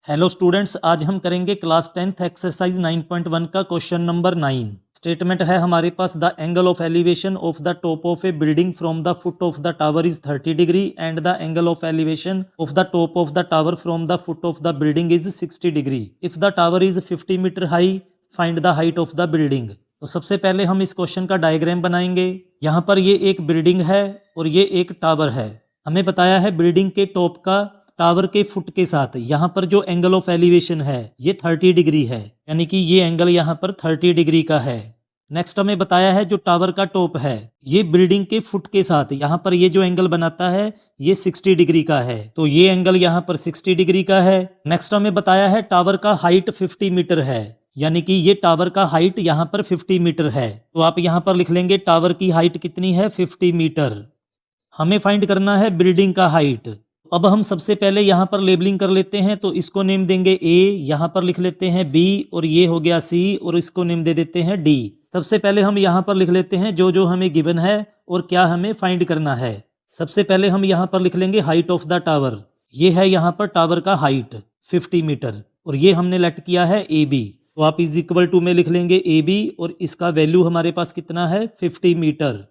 Hello students, आज हम करेंगे क्लास 10th एक्सरसाइज 9.1 का क्वेश्चन नंबर 9। स्टेटमेंट है हमारे पास, the angle of elevation of the top of a building from the foot of the tower is 30 degree and the angle of elevation of the top of the tower from the foot of the building is 60 degree. If the tower is 50 metre high, find the height of the building. तो सबसे पहले हम इस question का diagram बनाएंगे। यहाँ पर ये एक बिल्डिंग है और ये एक टावर है। हमें बताया है बिल्डिंग के टॉप का टावर के फुट के साथ यहाँ पर जो एंगल ऑफ एलिवेशन है ये 30 डिग्री है, यानी कि ये एंगल यहाँ पर 30 डिग्री का है। नेक्स्ट हमें बताया है जो टावर का टॉप है ये बिल्डिंग के फुट के साथ यहाँ पर ये जो एंगल बनाता है ये 60 डिग्री का है, तो ये एंगल यहाँ पर 60 डिग्री का है। नेक्स्ट हमें बताया है टावर का हाइट 50 मीटर है, यानी कि ये टावर का हाइट यहाँ पर 50 मीटर है। तो आप यहाँ पर लिख लेंगे टावर की हाइट कितनी है, 50 मीटर। हमें फाइंड करना है बिल्डिंग का हाइट। अब हम सबसे पहले यहाँ पर लेबलिंग कर लेते हैं, तो इसको नेम देंगे ए, यहाँ पर लिख लेते हैं बी, और ये हो गया सी, और इसको नेम दे देते हैं डी। सबसे पहले हम यहाँ पर लिख लेते हैं जो जो हमें गिवन है और क्या हमें फाइंड करना है। सबसे पहले हम यहाँ पर लिख लेंगे हाइट ऑफ द टावर। ये है यहाँ पर टावर का हाइट 50 मीटर, और ये हमने लेट किया है ए बी। तो आप इज इक्वल टू में लिख लेंगे ए बी, और इसका वैल्यू हमारे पास कितना है, 50 मीटर।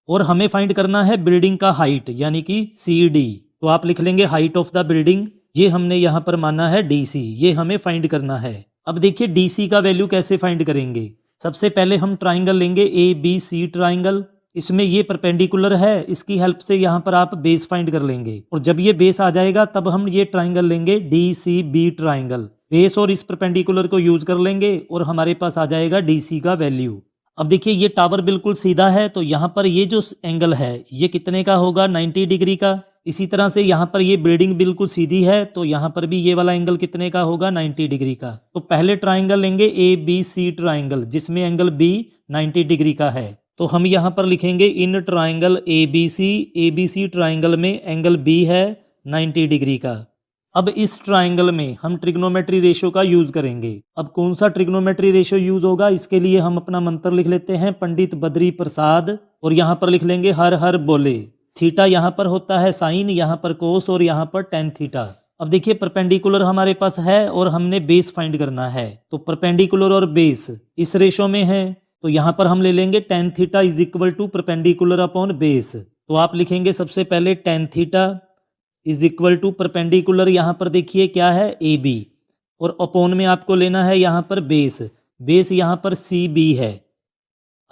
और हमें फाइंड करना है बिल्डिंग का हाइट, यानी कि सी डी। तो आप लिख लेंगे हाइट ऑफ द बिल्डिंग, ये हमने यहाँ पर माना है डीसी, ये हमें फाइंड करना है। अब देखिए डीसी का वैल्यू कैसे फाइंड करेंगे। सबसे पहले हम ट्राइंगल लेंगे ए बी सी ट्राइंगल। इसमें ये परपेंडिकुलर है, इसकी हेल्प से यहाँ पर आप बेस फाइंड कर लेंगे, और जब ये बेस आ जाएगा तब हम ये ट्राइंगल लेंगे D C B triangle. Base और इस परपेंडिकुलर को यूज कर लेंगे और हमारे पास आ जाएगा डीसी का वैल्यू। अब देखिए ये टावर बिल्कुल सीधा है, तो यहाँ पर ये जो एंगल है ये कितने का होगा, 90 डिग्री का। इसी तरह से यहाँ पर ये बिल्डिंग बिल्कुल सीधी है, तो यहाँ पर भी ये वाला एंगल कितने का होगा, 90 डिग्री का। तो पहले ट्राइंगल लेंगे ए बी सी ट्राइंगल, जिसमें एंगल बी 90 डिग्री का है। तो हम यहाँ पर लिखेंगे in triangle A B C triangle में एंगल बी है 90 डिग्री का। अब इस ट्राइंगल में हम ट्रिग्नोमेट्री रेशियो का यूज करेंगे। अब कौन सा ट्रिग्नोमेट्री रेशियो यूज होगा, इसके लिए हम अपना मंत्र लिख लेते हैं पंडित बद्री प्रसाद, और यहाँ पर लिख लेंगे हर हर बोले। थीटा यहाँ पर होता है साइन, यहाँ पर कोस, और यहाँ पर टेन थीटा। अब देखिए परपेंडिकुलर हमारे पास है और हमने बेस फाइंड करना है, तो परपेंडिकुलर और बेस इस रेशो में है, तो यहाँ पर हम ले लेंगे tan theta is equal to perpendicular upon base. तो आप लिखेंगे सबसे पहले tan theta is equal to perpendicular, यहाँ पर देखिए क्या है ए बी, और अपॉन में आपको लेना है यहाँ पर बेस। बेस यहाँ पर सी बी है।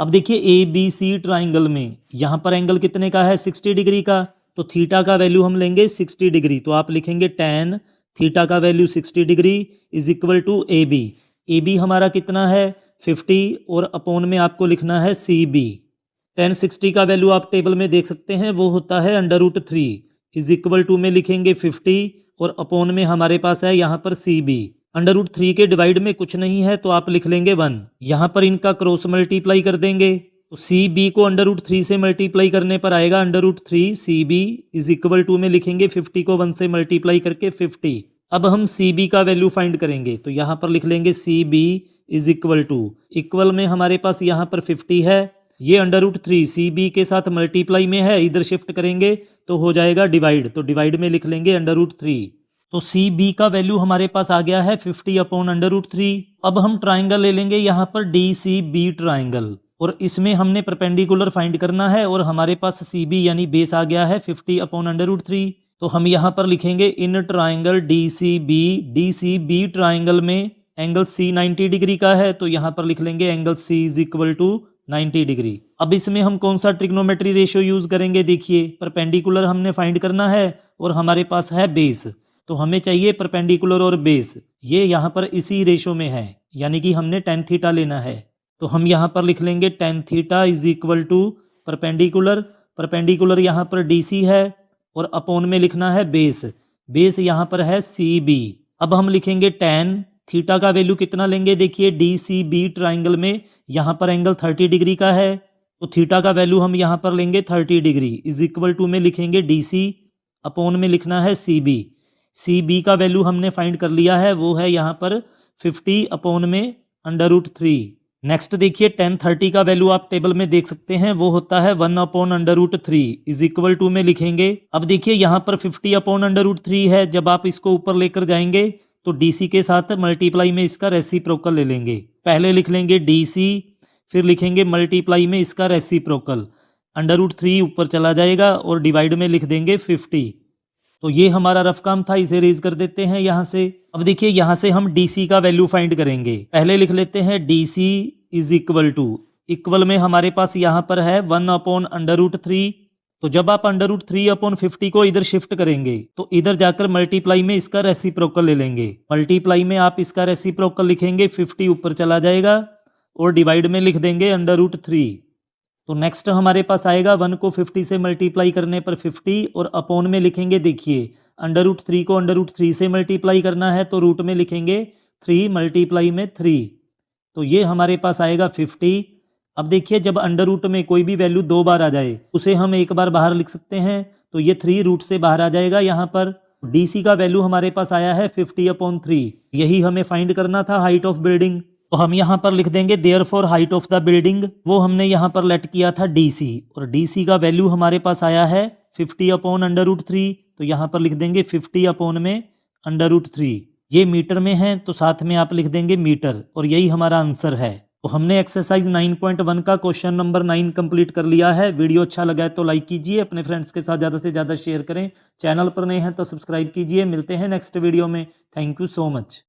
अब देखिए ए बी सी ट्राइंगल में यहाँ पर एंगल कितने का है, 60 डिग्री का, तो थीटा का वैल्यू हम लेंगे 60 डिग्री। तो आप लिखेंगे टेन थीटा का value 60 degree is equal to A B. A B हमारा कितना है 50, और अपॉन में आपको लिखना है सी बी। टेन 60 का वैल्यू आप टेबल में देख सकते हैं, वो होता है √3 इज इक्वल टू में लिखेंगे 50, और अपॉन में हमारे पास है यहाँ पर सी बी। √3 के डिवाइड में कुछ नहीं है, तो आप लिख लेंगे 1। यहाँ पर इनका क्रॉस मल्टीप्लाई कर देंगे, तो सी बी को √3 से मल्टीप्लाई करने पर आएगा √3 C B is equal to में लिखेंगे 50 को 1 से मल्टीप्लाई करके 50। अब हम सी बी का वैल्यू फाइंड करेंगे, तो यहाँ पर लिख लेंगे C B is equal to, equal में हमारे पास यहाँ पर 50 है, ये √3 सी बी के साथ मल्टीप्लाई में है, इधर शिफ्ट करेंगे तो हो जाएगा डिवाइड, तो डिवाइड में लिख लेंगे √3। तो सी बी का वैल्यू हमारे पास आ गया है 50 अपॉन √3। अब हम ट्राइंगल ले लेंगे यहाँ पर डी सी बी ट्राइंगल, और इसमें हमने परपेंडिकुलर फाइंड करना है, और हमारे पास सी बी यानी बेस आ गया है 50 अपॉन √3। तो हम यहाँ पर लिखेंगे in triangle D C B triangle में एंगल सी 90 डिग्री का है, तो यहाँ पर लिख लेंगे angle C is equal to 90 degree. अब इसमें हम कौन सा ट्रिग्नोमेट्री रेशियो यूज करेंगे, देखिए परपेंडिकुलर हमने फाइंड करना है और हमारे पास है बेस, तो हमें चाहिए परपेंडिकुलर और बेस, ये यहाँ पर इसी रेशो में है, यानी कि हमने टेन थीटा लेना है। तो हम यहाँ पर लिख लेंगे tan theta is equal to perpendicular यहाँ पर डीसी है, और अपॉन में लिखना है बेस। बेस यहाँ पर है सी बी। अब हम लिखेंगे टेन थीटा का वैल्यू कितना लेंगे, देखिए डी सी बी ट्राइंगल में यहाँ पर एंगल 30 डिग्री का है, तो थीटा का वैल्यू हम यहाँ पर लेंगे 30 डिग्री इज इक्वल टू में लिखेंगे डी सी, अपॉन में लिखना है सी बी। सी बी का वैल्यू हमने फाइंड कर लिया है, वो है यहाँ पर 50 अपॉन में √3। नेक्स्ट देखिए टेन 30 का वैल्यू आप टेबल में देख सकते हैं, वो होता है 1 अपॉन √3 इज इक्वल टू में लिखेंगे। अब देखिए यहाँ पर 50 अपॉन √3 है, जब आप इसको ऊपर लेकर जाएंगे तो डीसी के साथ मल्टीप्लाई में इसका रेसिप्रोकल ले लेंगे। पहले लिख लेंगे डीसी, फिर लिखेंगे मल्टीप्लाई में इसका रेसिप्रोकल। √3 ऊपर चला जाएगा और डिवाइड में लिख देंगे 50। तो ये हमारा रफ काम था, इसे रेज कर देते हैं यहाँ से। अब देखिए यहाँ से हम डीसी का वैल्यू फाइंड करेंगे। पहले लिख लेते हैं DC is equal to, equal में हमारे पास यहाँ पर है 1/√3। तो जब आप √3/50 को इधर शिफ्ट करेंगे तो इधर जाकर मल्टीप्लाई में इसका रेसिप्रोकल ले लेंगे। मल्टीप्लाई में आप इसका रेसिप्रोकल लिखेंगे, 50 ऊपर चला जाएगा और डिवाइड में लिख देंगे √3। तो नेक्स्ट हमारे पास आएगा 1 को 50 से मल्टीप्लाई करने पर 50 और अपॉन में लिखेंगे, देखिए √3 को √3 से मल्टीप्लाई करना है तो रूट में लिखेंगे 3 मल्टीप्लाई में 3। तो ये हमारे पास आएगा 50। अब देखिए जब अंडर रूट में कोई भी वैल्यू 2 बार आ जाए उसे हम एक बार बाहर लिख सकते हैं, तो ये 3 रूट से बाहर आ जाएगा। यहाँ पर डीसी का वैल्यू हमारे पास आया है 50/3। यही हमें फाइंड करना था हाइट ऑफ बिल्डिंग। तो हम यहाँ पर लिख देंगे therefore height of the building, वो हमने यहाँ पर लेट किया था डीसी, और डीसी का वैल्यू हमारे पास आया है 50/√3। तो यहाँ पर लिख देंगे 50/√3। ये मीटर में है तो साथ में आप लिख देंगे मीटर, और यही हमारा आंसर है। तो हमने एक्सरसाइज 9.1 का क्वेश्चन नंबर 9 कंप्लीट कर लिया है। वीडियो अच्छा लगा है तो लाइक कीजिए, अपने फ्रेंड्स के साथ ज़्यादा से ज़्यादा शेयर करें। चैनल पर नए हैं तो सब्सक्राइब कीजिए। मिलते हैं नेक्स्ट वीडियो में। Thank you so much.